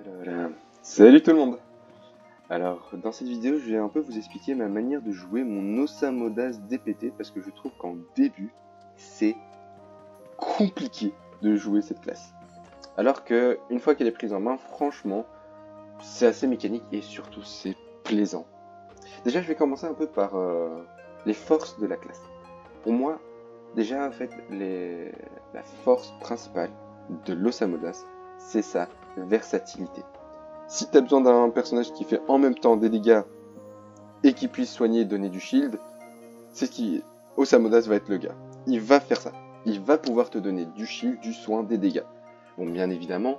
Voilà. Salut tout le monde. Alors dans cette vidéo je vais un peu vous expliquer ma manière de jouer mon Osamodas DPT parce que je trouve qu'en début c'est compliqué de jouer cette classe. Alors que une fois qu'elle est prise en main, franchement c'est assez mécanique et surtout c'est plaisant. Déjà je vais commencer un peu par les forces de la classe. Pour moi déjà en fait la force principale de l'Osamodas c'est sa versatilité. Si tu as besoin d'un personnage qui fait en même temps des dégâts et qui puisse soigner et donner du shield, c'est ce qui Osamodas va être le gars. Il va faire ça. Il va pouvoir te donner du shield, du soin, des dégâts. Bon, bien évidemment,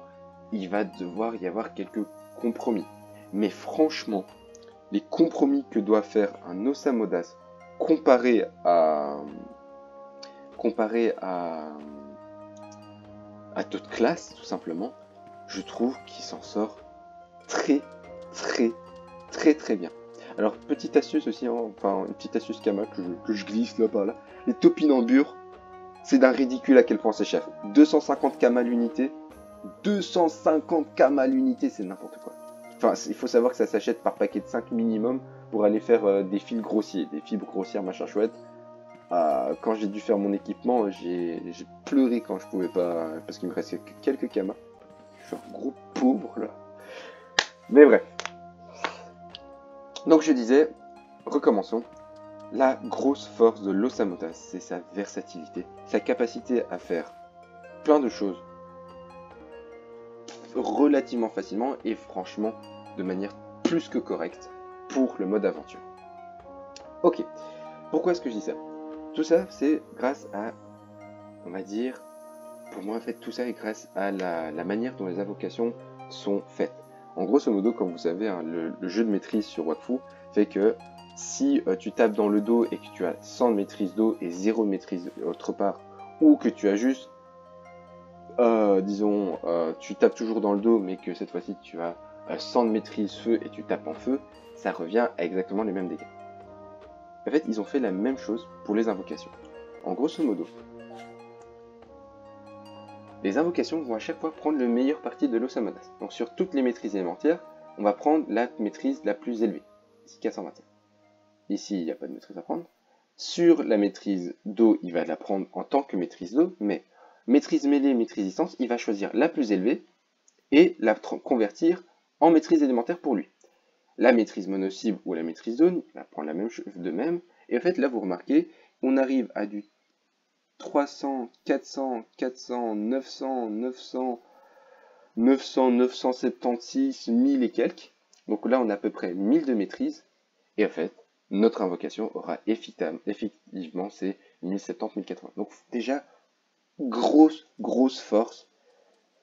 il va devoir y avoir quelques compromis. Mais franchement, les compromis que doit faire un Osamodas comparé à d'autres classes, tout simplement, je trouve qu'il s'en sort très bien. Alors petite astuce aussi, hein, enfin une petite astuce Kama que je glisse là par là. Les topinambures, c'est d'un ridicule à quel point c'est cher. 250 Kama l'unité, 250 Kama l'unité, c'est n'importe quoi. Enfin il faut savoir que ça s'achète par paquet de 5 minimum pour aller faire des fils grossiers, des fibres grossières machin chouette. Quand j'ai dû faire mon équipement, j'ai pleuré quand je pouvais pas, parce qu'il me restait quelques Kama. Je suis un gros pauvre là. Mais bref. Donc je disais, recommençons. La grosse force de l'Osamodas, c'est sa versatilité, sa capacité à faire plein de choses relativement facilement et franchement de manière plus que correcte pour le mode aventure. Ok, pourquoi est-ce que je dis ça? Tout ça, c'est grâce à, on va dire, pour moi en fait, tout ça est grâce à la manière dont les invocations sont faites. En grosso modo, comme vous savez, hein, le jeu de maîtrise sur Wakfu fait que si tu tapes dans le dos et que tu as 100 de maîtrise d'eau et 0 de maîtrise autre part, ou que tu as juste, disons, tu tapes toujours dans le dos, mais que cette fois-ci tu as 100 de maîtrise feu et tu tapes en feu, ça revient à exactement les mêmes dégâts. En fait, ils ont fait la même chose pour les invocations. En grosso modo, les invocations vont à chaque fois prendre le meilleur parti de l'Osamodas. Donc sur toutes les maîtrises élémentaires, on va prendre la maîtrise la plus élevée, ici 421. Ici, il n'y a pas de maîtrise à prendre. Sur la maîtrise d'eau, il va la prendre en tant que maîtrise d'eau, mais maîtrise mêlée, maîtrise distance, il va choisir la plus élevée et la convertir en maîtrise élémentaire pour lui. La maîtrise mono-cible ou la maîtrise zone, il va prendre la même chose de même. Et en fait, là, vous remarquez, on arrive à du 300, 400, 400, 900, 900, 900, 976, 1000 et quelques. Donc là, on a à peu près 1000 de maîtrise. Et en fait, notre invocation aura effectivement ces 1070, 1080. Donc déjà, grosse force.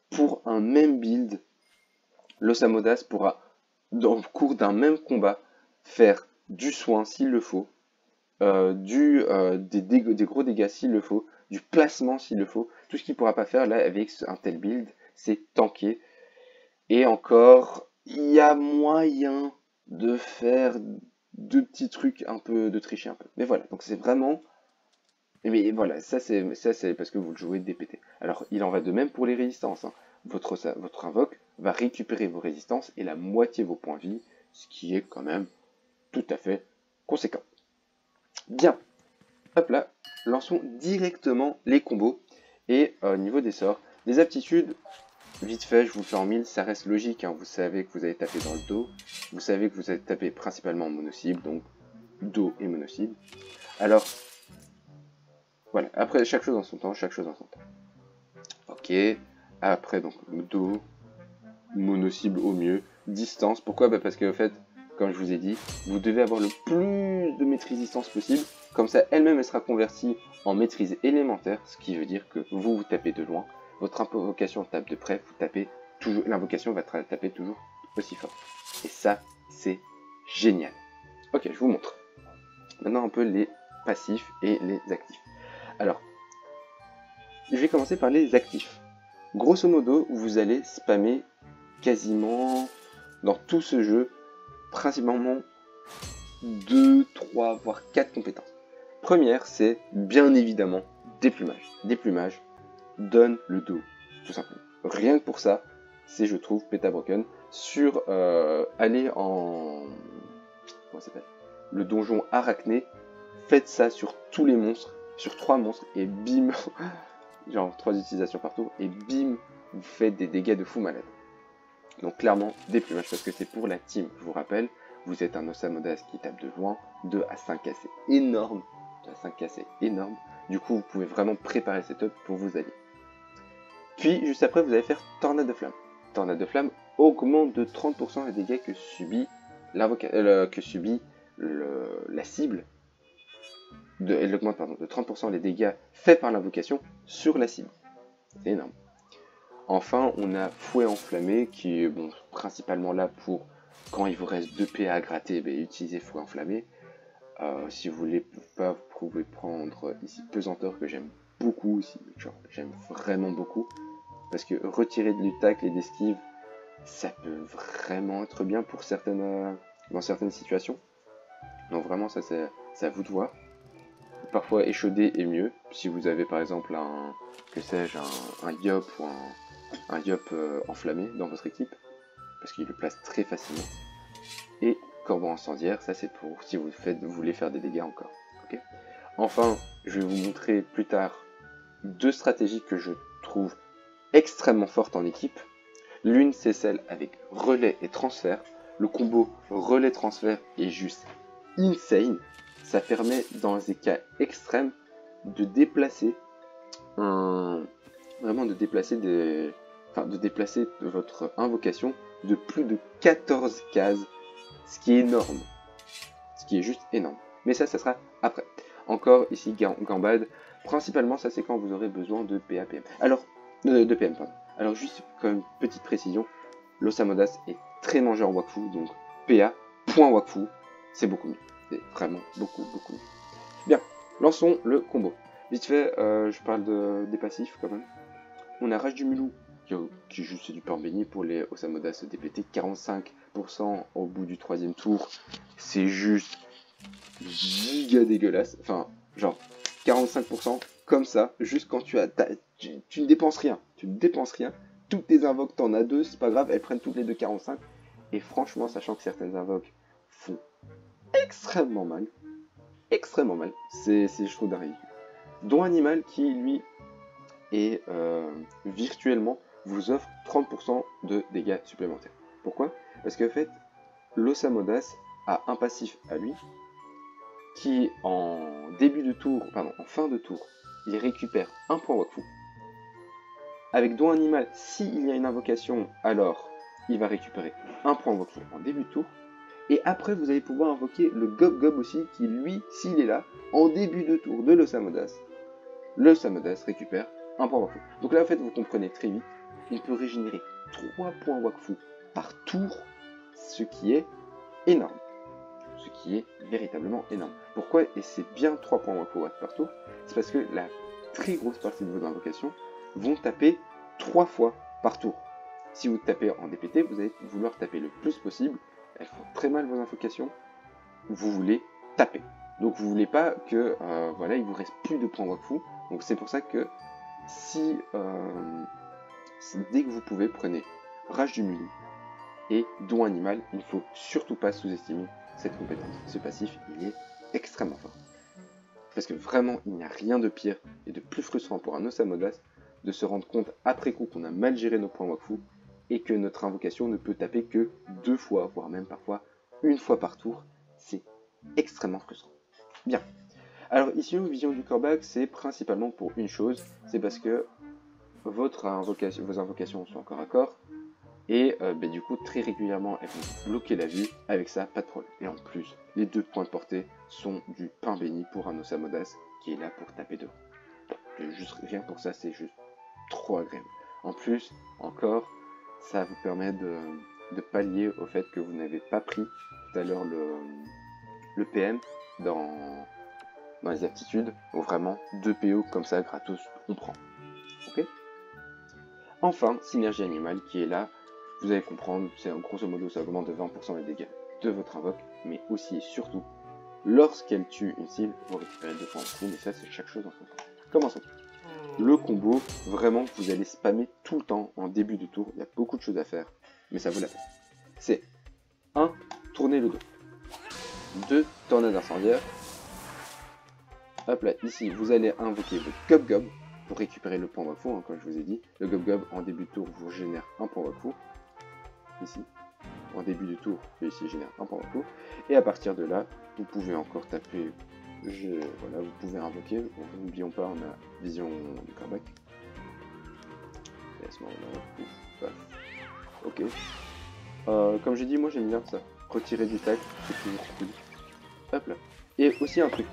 Pour un même build, l'Osamodas pourra, dans le cours d'un même combat, faire du soin s'il le faut, des gros dégâts s'il le faut, du placement s'il le faut. Tout ce qu'il ne pourra pas faire là avec un tel build, c'est tanker. Et encore, il y a moyen de faire deux petits trucs un peu, de tricher un peu. Mais voilà, donc c'est vraiment... Mais voilà, ça c'est parce que vous le jouez DPT. Alors, il en va de même pour les résistances. Hein. Votre invoque va récupérer vos résistances et la moitié de vos points de vie, ce qui est quand même tout à fait conséquent. Bien, hop là, lançons directement les combos. Et au niveau des sorts, des aptitudes, vite fait, je vous le fais en 1000, ça reste logique. Hein. Vous savez que vous allez taper dans le dos. Vous savez que vous allez taper principalement en mono-cible, donc dos et mono-cible. Alors, voilà, après chaque chose en son temps, Ok, après donc dos, mono-cible au mieux, distance. Pourquoi? Bah parce que en fait, comme je vous ai dit, vous devez avoir le plus de maîtrise distance possible. Comme ça, elle-même, elle sera convertie en maîtrise élémentaire, ce qui veut dire que vous tapez de loin, votre invocation tape de près, vous tapez toujours, l'invocation va taper toujours aussi fort. Et ça, c'est génial. Ok, je vous montre. Maintenant un peu les passifs et les actifs. Alors, je vais commencer par les actifs. Grosso modo, vous allez spammer quasiment dans tout ce jeu, principalement 2, 3, voire 4 compétences. Première, c'est bien évidemment déplumage. Déplumage donne le dos, tout simplement. Rien que pour ça, c'est, je trouve, Petabroken sur aller en... Comment ça s'appelle? Le donjon Arachné. Faites ça sur tous les monstres, sur 3 monstres, et bim, genre 3 utilisations par tour, et bim, vous faites des dégâts de fou malade. Donc clairement, déplumage, parce que c'est pour la team, je vous rappelle, vous êtes un Osamodas qui tape de loin, 2 à 5 k c'est énorme, 2 à 5 k c'est énorme, du coup vous pouvez vraiment préparer le setup pour vous allier. Puis juste après vous allez faire Tornade de Flamme. Tornade de Flamme augmente de 30% les dégâts que subit, la cible, elle augmente de 30% les dégâts faits par l'invocation sur la cible. C'est énorme. Enfin, on a Fouet Enflammé qui est bon, principalement là pour quand il vous reste 2 PA à gratter, utilisez Fouet Enflammé. Si vous voulez pas, vous pouvez prendre ici Pesanteur que j'aime beaucoup aussi, genre j'aime vraiment beaucoup. Parce que retirer de tacle et d'esquive, ça peut vraiment être bien pour dans certaines situations. Donc vraiment ça c'est à vous de voir. Parfois échaudé est mieux, si vous avez par exemple un Yop ou un Yop enflammé dans votre équipe, parce qu'il le place très facilement. Et Corbeau Incendiaire, ça c'est pour si vous voulez faire des dégâts encore. Okay, enfin, je vais vous montrer plus tard 2 stratégies que je trouve extrêmement fortes en équipe. L'une c'est celle avec relais et transfert. Le combo relais-transfert est juste insane. Ça permet dans des cas extrêmes de déplacer de déplacer votre invocation de plus de 14 cases, ce qui est énorme. Ce qui est juste énorme. Mais ça sera après. Encore ici, Gambad, principalement ça c'est quand vous aurez besoin de PAPM. Alors, de PM, pardon. Alors juste comme petite précision, l'Osamodas est très mangeur Wakfu, donc PA, point Wakfu, c'est beaucoup mieux. C'est vraiment beaucoup mieux. Bien, lançons le combo. Vite fait, je parle des passifs quand même. On a Rage du Mulou, qui juste c'est du pain béni pour les Osamodas DPT, 45% au bout du 3e tour. C'est juste giga dégueulasse. Enfin, genre 45% comme ça, juste quand tu ne dépenses rien. Tu ne dépenses rien. Toutes tes invoques, t'en as 2, c'est pas grave, elles prennent toutes les 2,45. Et franchement, sachant que certaines invoques font extrêmement mal, je trouve d'un ridicule. Don Animal qui, lui, est virtuellement, vous offre 30% de dégâts supplémentaires. Pourquoi? Parce qu'en fait, l'Osamodas a un passif à lui, qui en fin de tour, il récupère un point Wakfu. Avec Don Animal, s'il y a une invocation, alors il va récupérer un point Wakfu en début de tour. Et après, vous allez pouvoir invoquer le Gob Gob aussi, qui lui, s'il est là, en début de tour de l'Osamodas, l'Osamodas récupère un point Wakfu. Donc là, en fait, vous comprenez très vite, il peut régénérer 3 points Wakfu par tour, ce qui est énorme. Ce qui est véritablement énorme. Pourquoi? Et c'est bien 3 points Wakfu par tour, c'est parce que la très grosse partie de vos invocations vont taper 3 fois par tour. Si vous tapez en DPT, vous allez vouloir taper le plus possible. Elles font très mal vos invocations. Vous voulez taper. Donc vous voulez pas que voilà, il vous reste plus de points Wakfu. Donc c'est pour ça que si dès que vous pouvez, prenez Rage du Mulou et Don Animal. Il ne faut surtout pas sous-estimer cette compétence. Ce passif, il est extrêmement fort. Parce que vraiment, il n'y a rien de pire et de plus frustrant pour un Osamodas de se rendre compte après coup qu'on a mal géré nos points Wakfu et que notre invocation ne peut taper que 2 fois, voire même parfois 1 fois par tour. C'est extrêmement frustrant. Bien. Alors ici, Vision du Corbac, c'est principalement pour une chose, c'est parce que vos invocations sont encore à corps, et du coup, très régulièrement, elles vont bloquer la vue. Avec ça, pas de problème. Et en plus, les 2 points de portée sont du pain béni pour un Osamodas qui est là pour taper devant. Juste rien pour ça, c'est juste trop agréable. En plus, encore, ça vous permet de pallier au fait que vous n'avez pas pris tout à l'heure le PM dans les aptitudes, où vraiment 2 PO comme ça, gratos, on prend. Ok. Enfin, Synergie Animale qui est là. Vous allez comprendre, c'est grosso modo ça augmente de 20% les dégâts de votre invoque, mais aussi et surtout, lorsqu'elle tue une cible, vous récupérez 2 points en fou, mais ça c'est chaque chose en son temps. Commençons. le combo, vraiment, vous allez spammer tout le temps en début de tour. Il y a beaucoup de choses à faire, mais ça vaut la peine. C'est 1. Tourner le dos. 2. Tornade incendiaire. Hop là, ici, vous allez invoquer le Gob Gob pour récupérer le point Wakfu, hein, comme je vous ai dit. Le Gob Gob, en début de tour, vous génère un point Wakfu. Ici. En début de tour, ici, génère un point Wakfu. Et à partir de là, vous pouvez encore taper... Voilà, vous pouvez invoquer. Bon, n'oublions pas, on a vision du comeback. Et à ce moment-là, pouf, paf. Ok. Comme j'ai dit, moi j'aime bien ça. Retirer du tac, c'est toujours cool. Hop là. Et aussi un truc.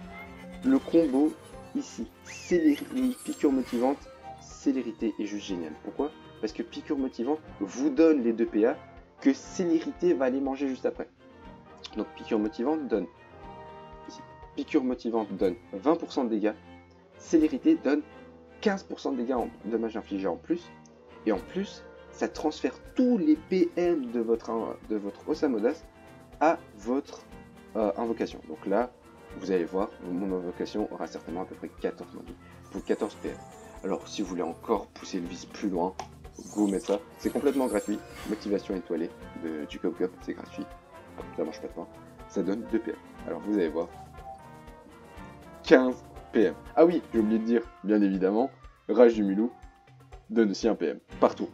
Le combo ici, piqûre motivante, célérité est juste génial. Pourquoi? Parce que piqûre motivante vous donne les 2 PA que célérité va aller manger juste après. Donc piqûre motivante donne ici. Piqûre motivante donne 20% de dégâts. Célérité donne 15% de dégâts en dommages infligés en plus. Et en plus, ça transfère tous les PM de votre Osamodas à votre invocation. Donc là, vous allez voir, mon invocation aura certainement à peu près 14 modules pour 14 PM. Alors, si vous voulez encore pousser le vice plus loin, go mettre ça. C'est complètement gratuit. Motivation étoilée du Gob Gob, c'est gratuit. Ça mange pas de pain. Ça donne 2 PM. Alors, vous allez voir. 15 PM. Ah oui, j'ai oublié de dire, bien évidemment, Rage du Milou donne aussi un PM par tour.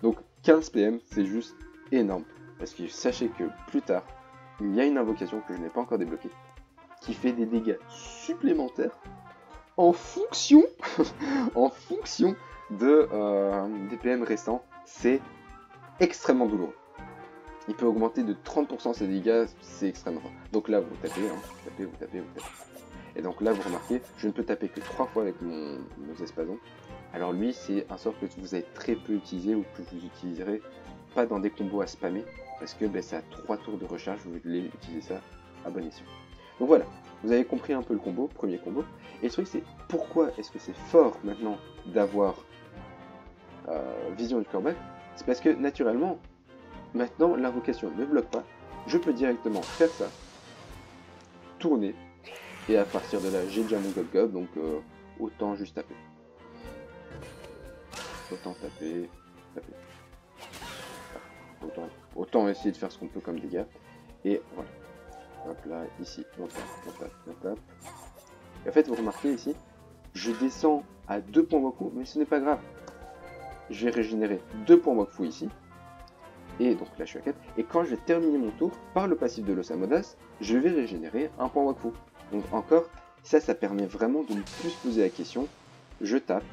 Donc 15 PM, c'est juste énorme. Parce que sachez que plus tard, il y a une invocation que je n'ai pas encore débloquée, qui fait des dégâts supplémentaires en fonction, en fonction des PM restants. C'est extrêmement douloureux. Il peut augmenter de 30% ses dégâts, c'est extrêmement fort. Donc là, vous tapez, hein, vous tapez, vous tapez, vous tapez. Et donc là, vous remarquez, je ne peux taper que 3 fois avec mon espadon. Alors lui, c'est un sort que vous avez très peu utilisé ou que vous utiliserez pas dans des combos à spammer. Parce que ça a 3 tours de recharge, vous voulez utiliser ça à bon escient. Donc voilà, vous avez compris un peu le combo, premier combo. Et le truc, c'est pourquoi est-ce que c'est fort maintenant d'avoir vision du combat? C'est parce que naturellement, maintenant, l'invocation ne bloque pas. Je peux directement faire ça, tourner. Et à partir de là, j'ai déjà mon Gob Gob, donc autant juste taper. Autant taper, taper. Autant essayer de faire ce qu'on peut comme dégâts. Et voilà. Hop là, ici, on tape, on tape, on tape. Et en fait, vous remarquez ici, je descends à 2 points Wakfu, mais ce n'est pas grave. Je vais régénérer 2 points Wakfu ici. Et donc là, je suis à 4. Et quand je vais terminer mon tour, par le passif de l'Osamodas, je vais régénérer un point Wakfu. Donc encore, ça permet vraiment de ne plus se poser la question. Je tape.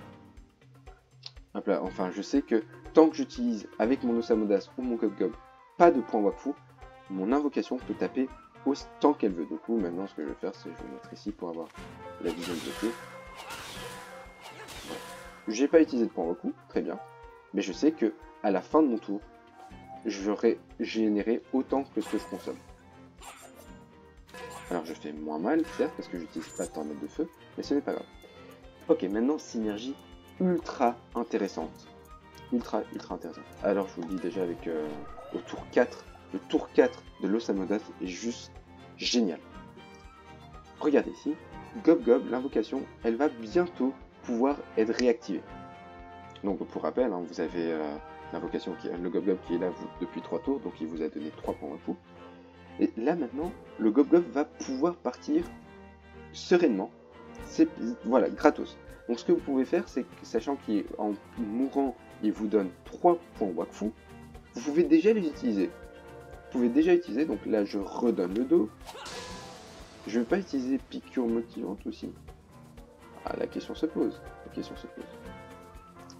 Hop là, enfin, je sais que tant que j'utilise avec mon Osamodas ou mon Gob Gob pas de point Wakfu, mon invocation peut taper autant qu'elle veut. Du coup, maintenant, ce que je vais faire, c'est que je vais mettre ici pour avoir la vision bloquée. Voilà. J'ai pas utilisé de point Wakfu, très bien. Mais je sais que à la fin de mon tour, j'aurai généré autant que ce que je consomme. Alors je fais moins mal, certes, parce que j'utilise pas de tornade de feu, mais ce n'est pas grave. Ok, maintenant, synergie ultra intéressante. Ultra intéressante. Alors je vous le dis déjà avec au tour 4, le tour 4 de l'Osamodas est juste génial. Regardez ici, Gob Gob, l'invocation, elle va bientôt pouvoir être réactivée. Donc pour rappel, hein, vous avez l'invocation, le Gob Gob qui est là depuis 3 tours, donc il vous a donné 3 points Wakfu. Et là maintenant, le Gob Gob va pouvoir partir sereinement. C'est voilà, gratos. Donc ce que vous pouvez faire, c'est que sachant qu'en mourant, il vous donne 3 points Wakfu, vous pouvez déjà les utiliser. Vous pouvez déjà utiliser, donc là je redonne le dos. Je ne vais pas utiliser piqûre motivante aussi. Ah, la question se pose. La question se pose.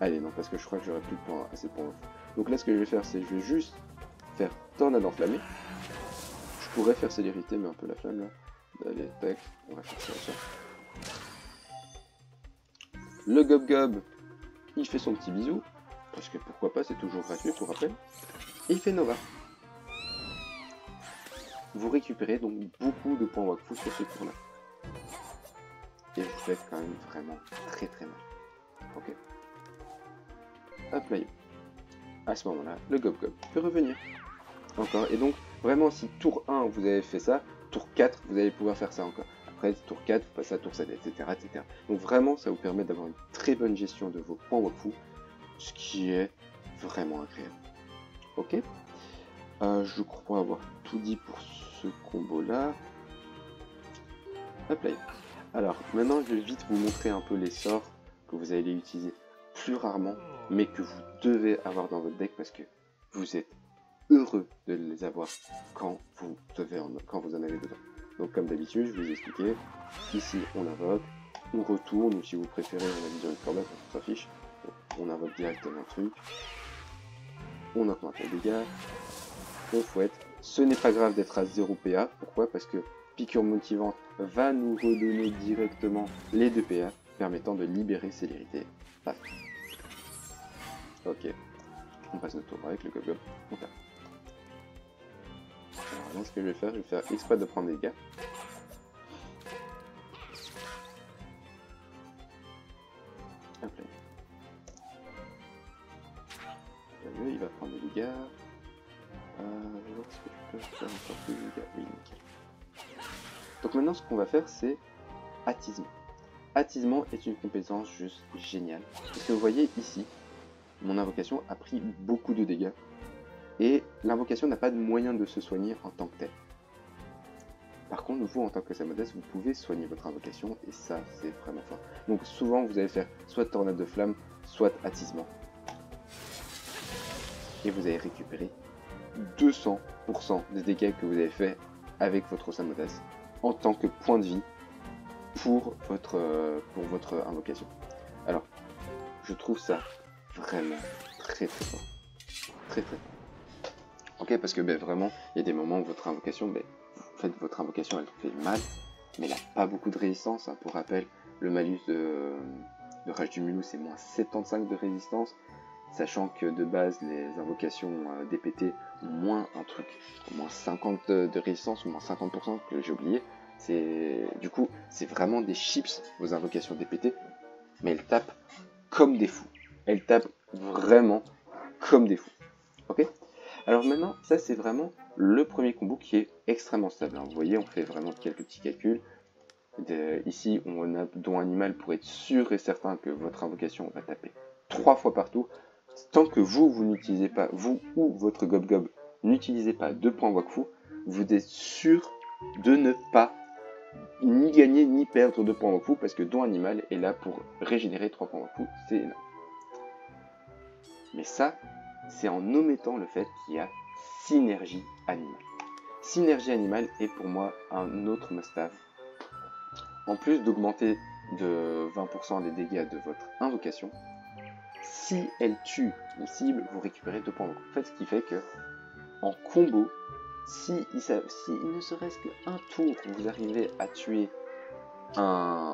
Allez, non, parce que je crois que j'aurai plus de points, assez de points Wakfu. Donc là ce que je vais faire, c'est que je vais juste faire tornade enflammée. Je pourrais faire célérité, mais un peu la flamme là. Allez, tac, on va faire ça. Le Gob Gob, il fait son petit bisou, parce que pourquoi pas, c'est toujours gratuit pour rappel. Et il fait Nova. Vous récupérez donc beaucoup de points Wakfu sur ce tour-là. Et vous faites quand même vraiment très mal. Ok. Hop là. À ce moment-là, le Gob Gob peut revenir. Encore. Et donc, vraiment, si tour 1, vous avez fait ça, tour 4, vous allez pouvoir faire ça encore. Après, tour 4, vous passez à tour 7, etc., etc. Donc vraiment, ça vous permet d'avoir une très bonne gestion de vos points Wakfu, ce qui est vraiment agréable. Ok, je crois avoir tout dit pour ce combo-là. Hop là. Alors, maintenant, je vais vite vous montrer un peu les sorts que vous allez utiliser plus rarement, mais que vous devez avoir dans votre deck parce que vous êtes heureux de les avoir quand vous en avez besoin. Donc comme d'habitude, je vous ai expliqué, ici on invoque, on retourne, ou si vous préférez on a vision de corbeille, on s'en fiche, on invoque directement le truc, on augmente les dégâts, on fouette. Ce n'est pas grave d'être à 0 PA, pourquoi? Parce que piqûre motivante va nous redonner directement les 2 PA, permettant de libérer célérité. Paf. Ok, on passe notre tour avec le gob-gob, on tape. Alors là, ce que je vais faire exprès de prendre des dégâts. Hop là. Il va prendre des dégâts. Je vais voir ce que je peux faire encore plus de dégâts. Oui, nickel. Donc maintenant, ce qu'on va faire, c'est attisement. Attisement est une compétence juste géniale. Parce que vous voyez ici, mon invocation a pris beaucoup de dégâts. Et l'invocation n'a pas de moyen de se soigner en tant que tel. Par contre, vous, en tant que Assamodas, vous pouvez soigner votre invocation, et ça, c'est vraiment fort. Donc souvent, vous allez faire soit tornade de flamme, soit attisement. Et vous allez récupérer 200% des dégâts que vous avez fait avec votre Assamodas en tant que point de vie pour votre invocation. Alors, je trouve ça vraiment très très fort. Très très fort. Ok, parce que vraiment, il y a des moments où votre invocation, votre invocation, elle fait mal, mais elle n'a pas beaucoup de résistance. Hein. Pour rappel, le malus de Rage du Mulhouse, c'est moins 75 de résistance, sachant que de base, les invocations DPT ont moins un truc, moins 50 de résistance, ou moins 50% que j'ai oublié. Du coup, c'est vraiment des chips, vos invocations DPT, mais elles tapent comme des fous. Elles tapent vraiment comme des fous. Ok ? Alors maintenant, ça c'est vraiment le premier combo qui est extrêmement stable. Vous voyez, on fait vraiment quelques petits calculs. Ici, on a don animal pour être sûr et certain que votre invocation va taper 3 fois par tour. Tant que vous n'utilisez pas, vous ou votre gob-gob n'utilisez pas 2 points Wakfu, vous êtes sûr de ne pas ni gagner ni perdre 2 points Wakfu parce que don animal est là pour régénérer 3 points Wakfu. C'est énorme. Mais ça, c'est en omettant le fait qu'il y a synergie animale. Synergie animale est pour moi un autre must-have. En plus d'augmenter de 20% les dégâts de votre invocation, si elle tue une cible, vous récupérez 2 points. En fait, ce qui fait que, en combo, si ne serait-ce qu'un tour, vous arrivez à tuer un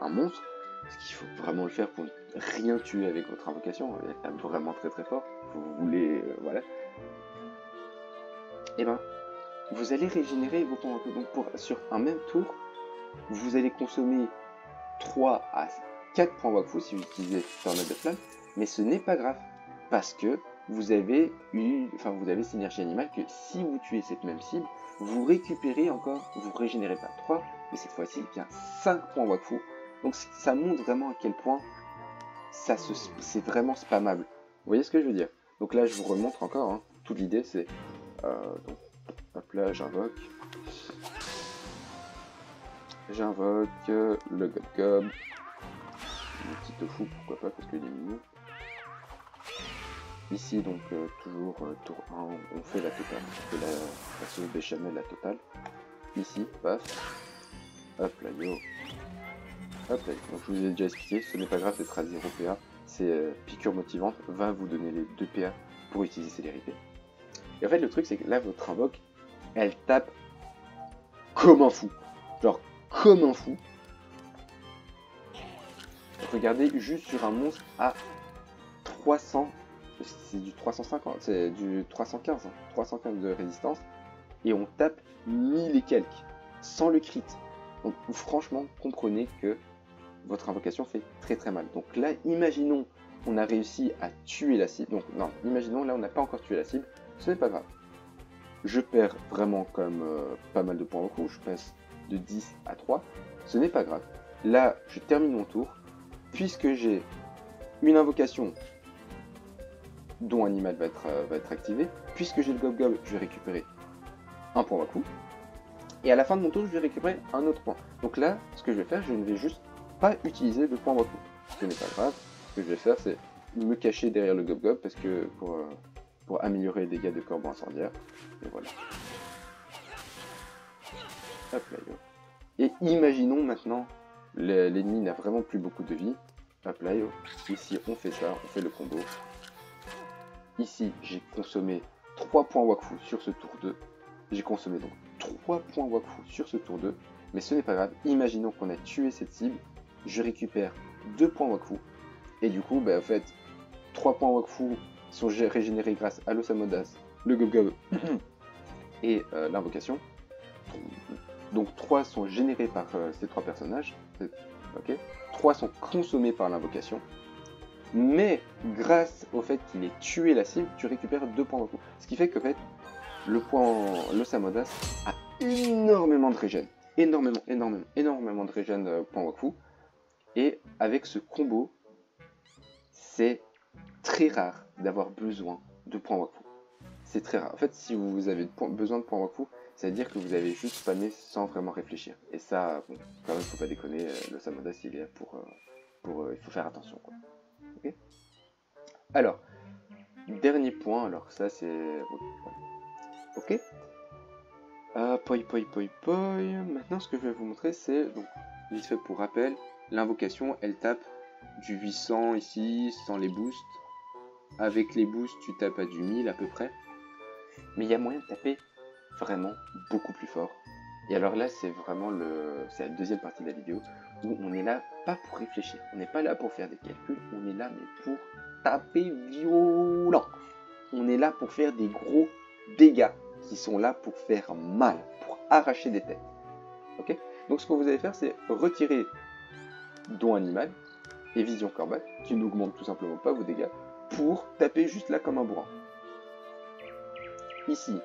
monstre, parce qu'il faut vraiment le faire pour ne rien tuer avec votre invocation, elle tape vraiment très très fort, vous voulez, voilà. Et ben, vous allez régénérer vos points Wakfu. Donc sur un même tour, vous allez consommer 3 à 4 points Wakfu si vous utilisez Tornade de Flamme, mais ce n'est pas grave, parce que vous avez synergie animale que si vous tuez cette même cible, vous récupérez encore, vous régénérez pas 3, mais cette fois-ci bien 5 points Wakfu. Donc ça montre vraiment à quel point c'est vraiment spammable. Vous voyez ce que je veux dire? Donc là je vous remontre encore, hein. Toute l'idée c'est... donc, hop là, j'invoque le gob-gob, le petit tofu, pourquoi pas, parce qu'il est mignon. Ici, donc, toujours tour 1, on fait la totale, on fait la sauce béchamel, la totale. Ici, paf, hop là, yo, hop là. Donc, je vous ai déjà expliqué, ce n'est pas grave d'être à 0 PA, c'est piqûre motivante, va vous donner les 2 PA pour utiliser célérité. Et en fait, le truc, c'est que là, votre invoque, elle tape comme un fou. Genre, comme un fou. Regardez, juste sur un monstre à 300, c'est du 350, c'est du 315, hein, 315 de résistance, et on tape 1000 et quelques, sans le crit. Donc franchement, comprenez que votre invocation fait très très mal. Donc là, imaginons, on a réussi à tuer la cible, donc non, imaginons, là on n'a pas encore tué la cible, ce n'est pas grave. je perds vraiment comme pas mal de points au coup, je passe de 10 à 3, ce n'est pas grave. Là, je termine mon tour, puisque j'ai une invocation dont animal va être activé, puisque j'ai le Gob-Gob, je vais récupérer un point Waku, et à la fin de mon tour, je vais récupérer un autre point. Donc là, ce que je vais faire, je ne vais juste pas utiliser de point Waku. Ce n'est pas grave, ce que je vais faire, c'est me cacher derrière le Gob-Gob, parce que pour améliorer les dégâts de corbeau incendiaire, et voilà. Hop là, yo. Et imaginons maintenant, l'ennemi n'a vraiment plus beaucoup de vie. Hop là, yo. Ici, on fait ça, on fait le combo. Ici, j'ai consommé 3 points Wakfu sur ce tour 2. J'ai consommé donc 3 points Wakfu sur ce tour 2. Mais ce n'est pas grave, imaginons qu'on a tué cette cible. Je récupère 2 points Wakfu. Et du coup, bah, en fait, 3 points Wakfu sont régénérés grâce à l'Osamodas, le Gob-Gob et l'invocation. Donc 3 sont générés par ces 3 personnages. Okay. 3 sont consommés par l'invocation. Mais grâce au fait qu'il ait tué la cible, tu récupères 2 points Waku. Ce qui fait que en fait, le Samodas a énormément de régène. Énormément de régène points Waku. Et avec ce combo, c'est très rare d'avoir besoin de points Waku. C'est très rare. En fait, si vous avez besoin de points Waku, c'est-à-dire que vous avez juste spammé sans vraiment réfléchir. Et ça, bon, quand même, faut pas déconner, le Samodas, il est là il faut faire attention, quoi. Okay. Alors, dernier point, alors ça c'est... Ok. Maintenant, ce que je vais vous montrer, c'est, donc, vite fait pour rappel, l'invocation, elle tape du 800 ici, sans les boosts. Avec les boosts, tu tapes à du 1000 à peu près. Mais il y a moyen de taper vraiment beaucoup plus fort. Et alors là, c'est vraiment c'est la deuxième partie de la vidéo, où on est là pas pour réfléchir. On n'est pas là pour faire des calculs, on est là mais pour taper violent. On est là pour faire des gros dégâts qui sont là pour faire mal, pour arracher des têtes. Ok. Donc ce que vous allez faire, c'est retirer don animal et vision corbat, qui n'augmentent tout simplement pas vos dégâts, pour taper juste là comme un bourrin. Ici,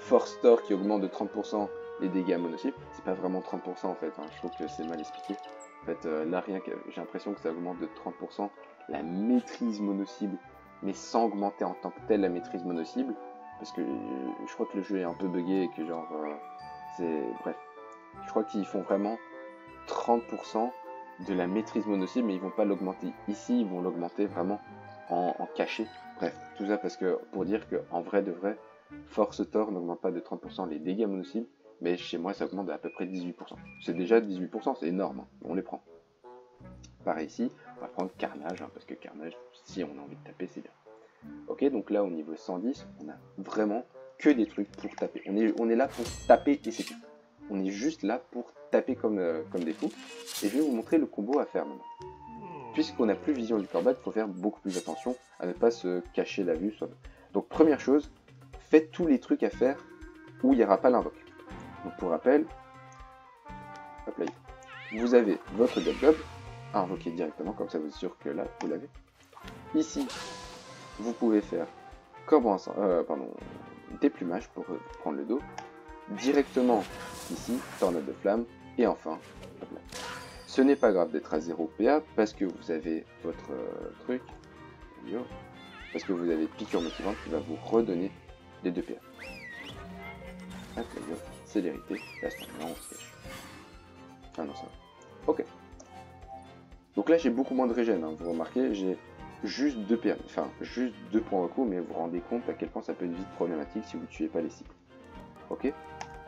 Force Thor qui augmente de 30% les dégâts mono-cible. C'est pas vraiment 30% en fait, hein. Je trouve que c'est mal expliqué. En fait, là, rien que j'ai l'impression que ça augmente de 30% la maîtrise mono-cible, mais sans augmenter en tant que telle la maîtrise mono-cible. Parce que je crois que le jeu est un peu buggé et que genre, bref. Je crois qu'ils font vraiment 30% de la maîtrise mono-cible, mais ils vont pas l'augmenter ici, ils vont l'augmenter vraiment en cachet. Bref, tout ça parce que, pour dire qu'en vrai de vrai, Force Thor n'augmente pas de 30% les dégâts mono-cibles, mais chez moi ça augmente à peu près 18%. C'est déjà 18%, c'est énorme, hein. On les prend. Pareil ici, on va prendre Carnage, hein, parce que Carnage, si on a envie de taper, c'est bien. Ok, donc là au niveau 110, on a vraiment que des trucs pour taper. On est là pour taper et c'est tout. On est juste là pour taper comme des fous. Et je vais vous montrer le combo à faire maintenant. Puisqu'on n'a plus vision du combat, il faut faire beaucoup plus attention à ne pas se cacher la vue. Donc première chose, faites tous les trucs à faire où il n'y aura pas l'invoque. Donc pour rappel, hop là, vous avez votre Gob-Gob à invoquer directement, comme ça vous êtes sûr que là vous l'avez. Ici, vous pouvez faire déplumage pour prendre le dos. Directement ici, tornade de flamme. Et enfin, hop là. Ce n'est pas grave d'être à 0 PA parce que vous avez votre truc. Parce que vous avez piqûre motivante qui va vous redonner les 2 PA. Hop là, célérité. Là, on se cache. Ah non, ça va. Ok. Donc là, j'ai beaucoup moins de régène. Hein. Vous remarquez, j'ai juste 2 PA. Enfin, juste 2 points recos, mais vous vous rendez compte à quel point ça peut être vite problématique si vous ne tuez pas les cibles. Ok.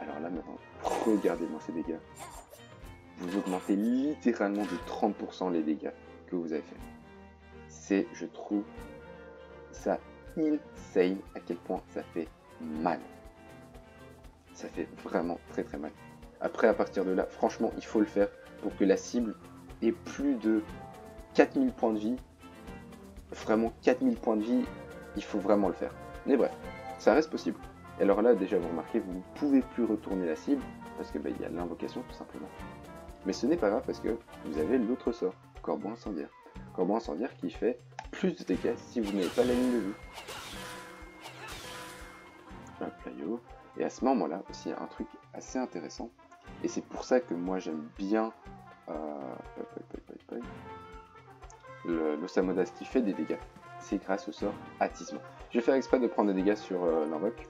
Alors là, maintenant, regardez-moi ces dégâts. Vous augmentez littéralement de 30% les dégâts que vous avez fait. C'est, je trouve, ça insane à quel point ça fait mal. Ça fait vraiment très très mal. Après, à partir de là, franchement, il faut le faire pour que la cible ait plus de 4000 points de vie. Vraiment 4000 points de vie, il faut vraiment le faire. Mais bref, ça reste possible. Et alors là, déjà, vous remarquez, vous ne pouvez plus retourner la cible parce que y a l'invocation tout simplement. Mais ce n'est pas grave parce que vous avez l'autre sort, Corbeau incendiaire. Corbeau incendiaire qui fait plus de dégâts si vous n'avez pas la ligne de vue. Hop là, vidéo. Et à ce moment-là, aussi, un truc assez intéressant, et c'est pour ça que moi j'aime bien l'Osamodas qui fait des dégâts, c'est grâce au sort attisement. Je vais faire exprès de prendre des dégâts sur l'invoque.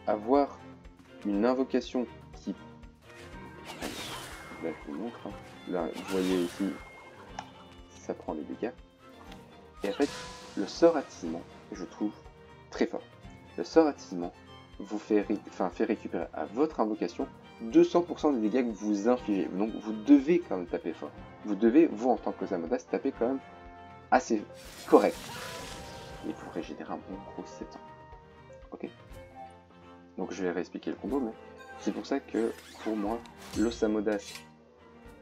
Avoir une invocation qui... Là je vous montre, hein. Là vous voyez ici, ça prend les dégâts. Et en fait, le sort attisement, je trouve très fort. Le sort attisement vous fait récupérer à votre invocation 200% des dégâts que vous infligez. Donc vous devez quand même taper fort. Vous devez, vous en tant qu'Osamodas, taper quand même assez correct. Et vous régénérez un bon gros 700. Ok. Donc je vais réexpliquer le combo, mais c'est pour ça que pour moi, l'Osamodas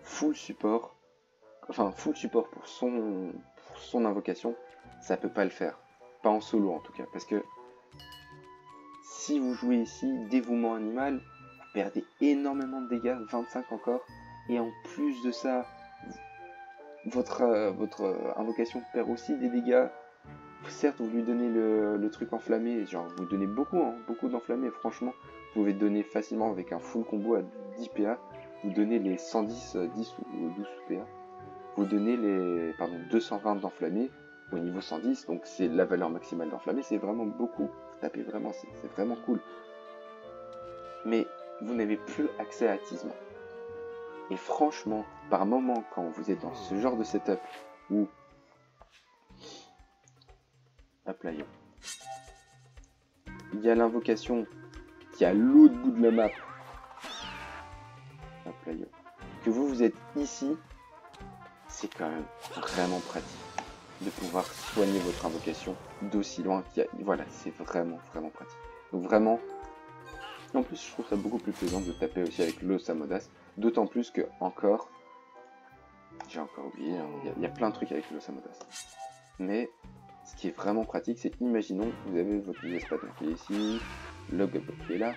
full support, enfin full support pour son invocation, ça peut pas le faire. Pas en solo en tout cas, parce que si vous jouez ici dévouement animal, vous perdez énormément de dégâts, 25 encore, et en plus de ça, votre invocation perd aussi des dégâts. Certes, vous lui donnez le truc enflammé, genre vous donnez beaucoup, hein, beaucoup d'enflammé, franchement, vous pouvez donner facilement avec un full combo à 10 PA, vous donnez les 110, 10 ou 12 PA, vous donnez les 220 d'enflammé au niveau 110, donc c'est la valeur maximale d'enflammé, c'est vraiment beaucoup, vous tapez vraiment, c'est vraiment cool. Mais vous n'avez plus accès à attisement. Et franchement, par moment, quand vous êtes dans ce genre de setup où... Hop là, il y a l'invocation qui est à l'autre bout de la map. Hop là, que vous êtes ici, c'est quand même vraiment pratique de pouvoir soigner votre invocation d'aussi loin qu'il y a... Voilà, c'est vraiment pratique. Donc vraiment, en plus je trouve ça beaucoup plus plaisant de taper aussi avec l'Osamodas, d'autant plus que encore, j'ai encore oublié, hein, il y a plein de trucs avec l'Osamodas. Mais ce qui est vraiment pratique, c'est imaginons vous avez votre espadon qui est ici, le goblin qui est là.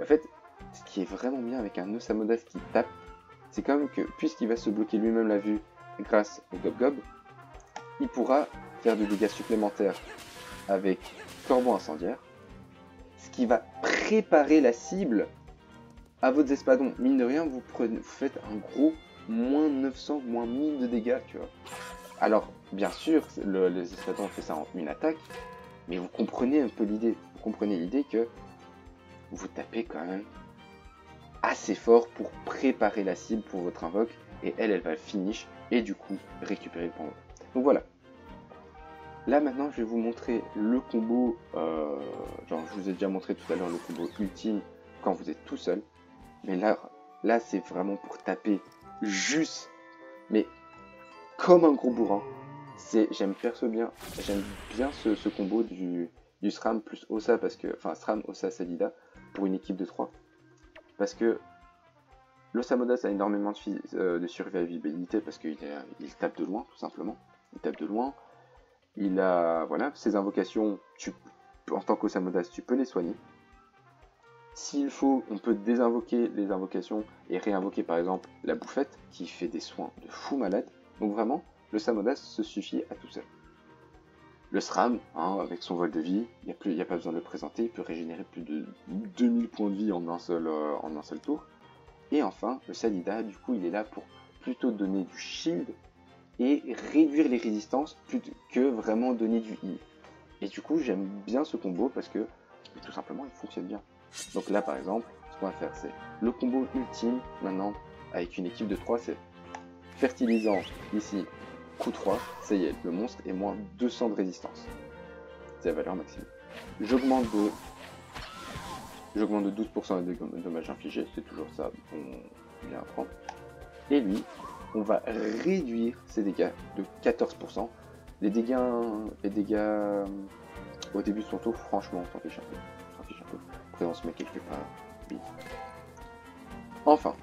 En fait, ce qui est vraiment bien avec un Osamodas qui tape, c'est quand même que puisqu'il va se bloquer lui-même la vue grâce au gob-gob, il pourra faire des dégâts supplémentaires avec Corbeau Incendiaire, ce qui va préparer la cible à votre espadon. Mine de rien, vous faites un gros moins 900, moins 1000 de dégâts, tu vois. Alors, bien sûr, les espadons fait ça en une attaque, mais vous comprenez un peu l'idée. Vous comprenez l'idée que vous tapez quand même assez fort pour préparer la cible pour votre invoque, et elle va finish, et du coup, récupérer le point. Donc voilà. Là maintenant, je vais vous montrer le combo, genre je vous ai déjà montré tout à l'heure le combo ultime quand vous êtes tout seul. Mais là c'est vraiment pour taper juste, mais comme un gros bourrin. J'aime bien ce combo du SRAM plus Osa, parce que, enfin SRAM, Osa, Sadida, pour une équipe de 3. Parce que l'Osamodas a énormément de survivabilité, parce qu'il tape de loin, tout simplement. Il tape de loin. Il a, voilà, ses invocations, en tant qu'Osamodas, tu peux les soigner. S'il faut, on peut désinvoquer les invocations et réinvoquer par exemple la bouffette, qui fait des soins de fou malade. Donc vraiment, l'Osamodas se suffit à tout seul. Le SRAM, hein, avec son vol de vie, il n'y a pas besoin de le présenter, il peut régénérer plus de 2000 points de vie en un seul tour. Et enfin, le Sadida, du coup, il est là pour plutôt donner du shield et réduire les résistances plutôt que vraiment donner du heal. Et du coup, j'aime bien ce combo parce que tout simplement, il fonctionne bien. Donc là, par exemple, ce qu'on va faire, c'est le combo ultime maintenant avec une équipe de 3, c'est fertilisant ici, coup 3, ça y est, le monstre est moins 200 de résistance. C'est la valeur maximum. J'augmente de 12% les dommages infligés, c'est toujours ça, on bien apprendre. Et lui, on va réduire ses dégâts de 14%. Les dégâts au début de son tour, franchement, on s'en fiche un peu. Après, on se met quelque part. Oui. Enfin,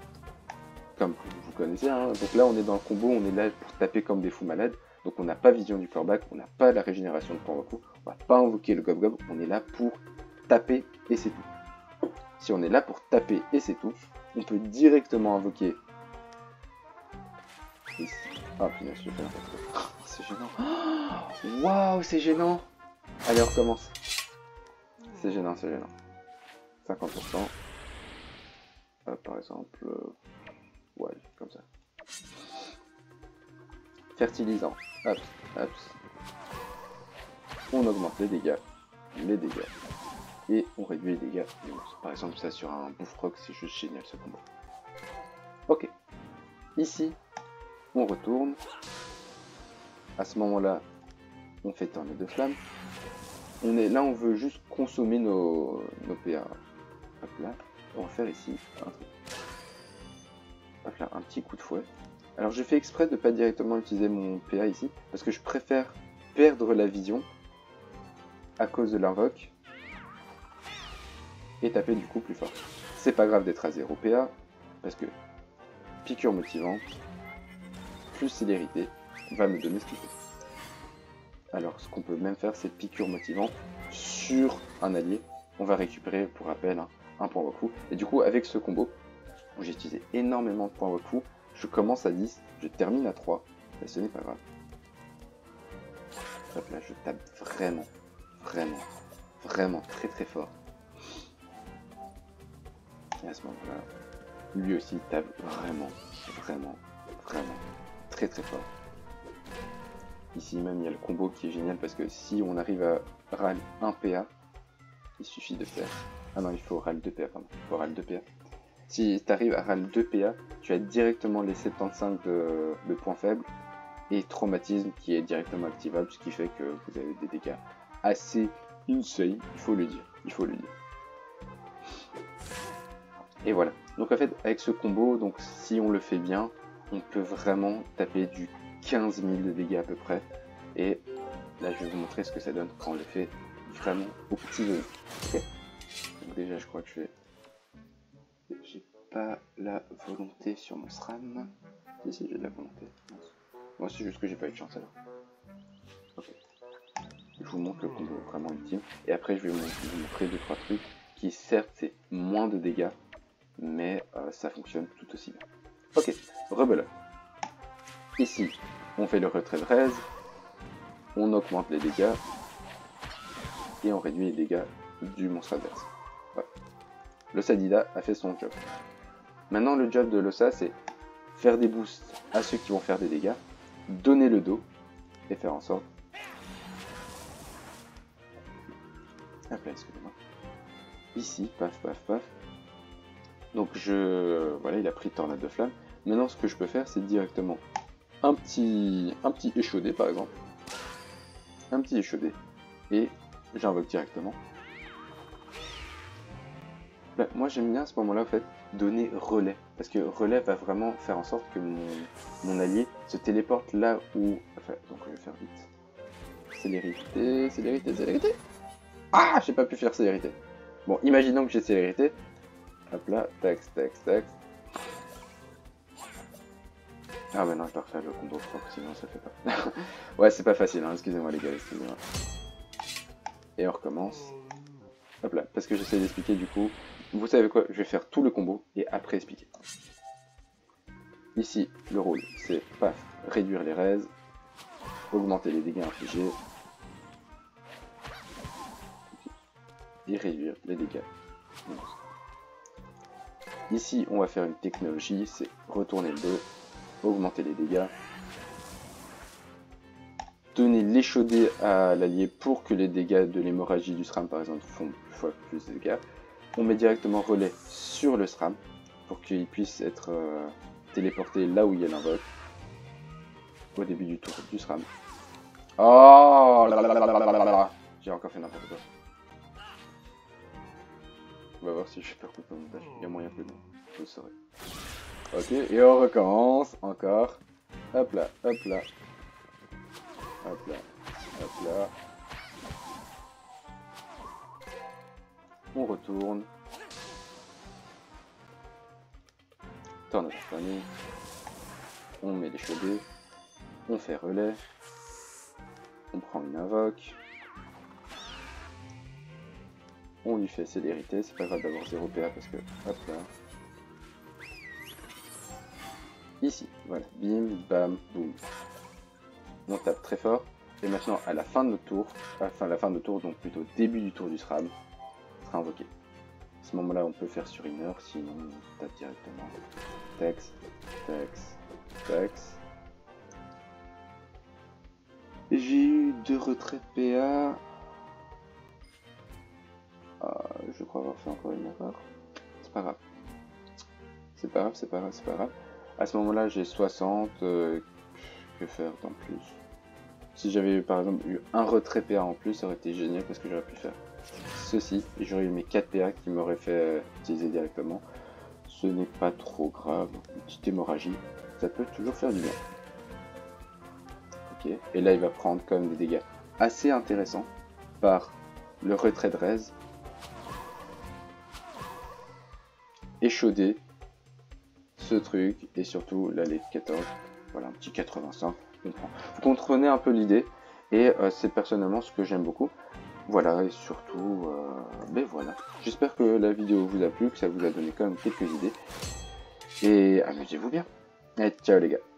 comme vous connaissez, hein, donc là, on est dans le combo, on est là pour taper comme des fous malades. Donc, on n'a pas vision du corbac, on n'a pas la régénération de Porvaku, on va pas invoquer le gob-gob, on est là pour taper et c'est tout. Si on est là pour taper et c'est tout, on peut directement invoquer ici. Ah punaise, je fais n'importe quoi. C'est gênant. Waouh, c'est gênant. Allez, on recommence. C'est gênant, c'est gênant. 50%. Par exemple, ouais, comme ça. Fertilisant. Hop, hop. On augmente les dégâts. Et on réduit les dégâts. Par exemple, ça sur un Boufrock, c'est juste génial ce combo. Ok. Ici, on retourne. À ce moment-là, on fait tornade de flamme. Là, on veut juste consommer nos PA. Hop là. On va faire ici un truc. Hop là, un petit coup de fouet. Alors, je fais exprès de ne pas directement utiliser mon PA ici, parce que je préfère perdre la vision à cause de l'invoque et taper du coup plus fort. C'est pas grave d'être à 0 PA, parce que piqûre motivante plus célérité va me donner ce qu'il faut. Alors, ce qu'on peut même faire, c'est piqûre motivante sur un allié. On va récupérer, pour rappel, un point Waku. Et du coup, avec ce combo, où j'ai utilisé énormément de points Waku, je commence à 10, je termine à 3, mais ce n'est pas grave. Hop là, je tape vraiment, vraiment, vraiment très très fort. Et à ce moment-là, lui aussi tape vraiment, vraiment, vraiment très très fort. Ici même, il y a le combo qui est génial parce que si on arrive à RAL 1 PA, il suffit de faire... Ah non, il faut RAL 2 PA, pardon. Il faut RAL 2 PA. Si tu arrives à RAL 2 PA, tu as directement les 75 de points faibles et traumatisme qui est directement activable, ce qui fait que vous avez des dégâts assez insane, il faut le dire. Il faut le dire. Et voilà. Donc en fait, avec ce combo, donc si on le fait bien, on peut vraiment taper du 15 000 de dégâts à peu près. Et là, je vais vous montrer ce que ça donne quand on le fait vraiment au petit oignon. Ok. Donc déjà, je crois que j'ai pas la volonté sur mon SRAM. Si, j'ai de la volonté. Moi, c'est juste que j'ai pas eu de chance alors. Ok. Je vous montre le combo vraiment ultime. Et après, je vais vous montrer 2-3 trucs qui, certes, c'est moins de dégâts, mais ça fonctionne tout aussi bien. Ok, rebelote. Ici, on fait le retrait de raise, on augmente les dégâts, et on réduit les dégâts du monstre adverse. Voilà. L'Ossadida a fait son job. Maintenant, le job de l'Ossa, c'est faire des boosts à ceux qui vont faire des dégâts, donner le dos, et faire en sorte... Hop là, excusez-moi. Ici, paf, paf, paf. Donc, voilà, il a pris tornade de flamme. Maintenant, ce que je peux faire, c'est directement un petit échaudé, par exemple. Un petit échaudé. Et j'invoque directement. Bah, moi j'aime bien à ce moment-là en fait donner relais, parce que relais va vraiment faire en sorte que mon allié se téléporte là où... Enfin, donc je vais faire vite. Célérité, célérité, célérité. Ah, j'ai pas pu faire célérité. Bon, imaginons que j'ai célérité. Hop là, tac, tac, tac. Ah mais non, je dois refaire le combo proc, sinon ça fait pas. Ouais, c'est pas facile, hein, excusez-moi les gars, excusez-moi. Et on recommence. Hop là, parce que j'essaie d'expliquer du coup. Vous savez quoi, je vais faire tout le combo et après expliquer. Ici, le rôle, c'est paf, réduire les raises, augmenter les dégâts infligés et réduire les dégâts. Ici, on va faire une technologie, c'est retourner le dos, augmenter les dégâts, donner l'échaudé à l'allié pour que les dégâts de l'hémorragie du SRAM par exemple font plus de dégâts. On met directement relais sur le SRAM pour qu'il puisse être téléporté là où il y a l'invoque au début du tour du SRAM. Oh là là là là là là là. J'ai encore fait n'importe quoi. On va voir si je peux recouper le montage. Il y a moyen que non. Je le saurai. Ok, et on recommence encore. Hop là, hop là. Hop là, hop là. On retourne. Tornade de famille. On met les chaudés. On fait relais. On prend une invoque. On lui fait célérité. C'est pas grave d'avoir 0 PA parce que hop là. ici. Voilà, bim, bam, boum. On tape très fort. Et maintenant, à la fin de notre tour, donc plutôt début du tour du SRAM, sera invoqué. À ce moment-là, on peut faire sur une heure, sinon on tape directement texte, texte, texte. J'ai eu 2 retraits PA. Je crois avoir fait encore une erreur. C'est pas grave. C'est pas grave, c'est pas grave, c'est pas grave. À ce moment-là, j'ai 60. Que faire en plus? Si j'avais par exemple eu un retrait PA en plus, ça aurait été génial parce que j'aurais pu faire ceci et j'aurais eu mes 4 PA qui m'auraient fait utiliser directement. Ce n'est pas trop grave. Une petite hémorragie, ça peut toujours faire du bien. Ok, et là il va prendre quand même des dégâts assez intéressants par le retrait de raise. Échauder ce truc et surtout la lettre 14. Voilà, un petit 85. Vous comprenez un peu l'idée et c'est personnellement ce que j'aime beaucoup. Voilà, et surtout, ben voilà. J'espère que la vidéo vous a plu, que ça vous a donné quand même quelques idées. Et amusez-vous bien. Et ciao les gars.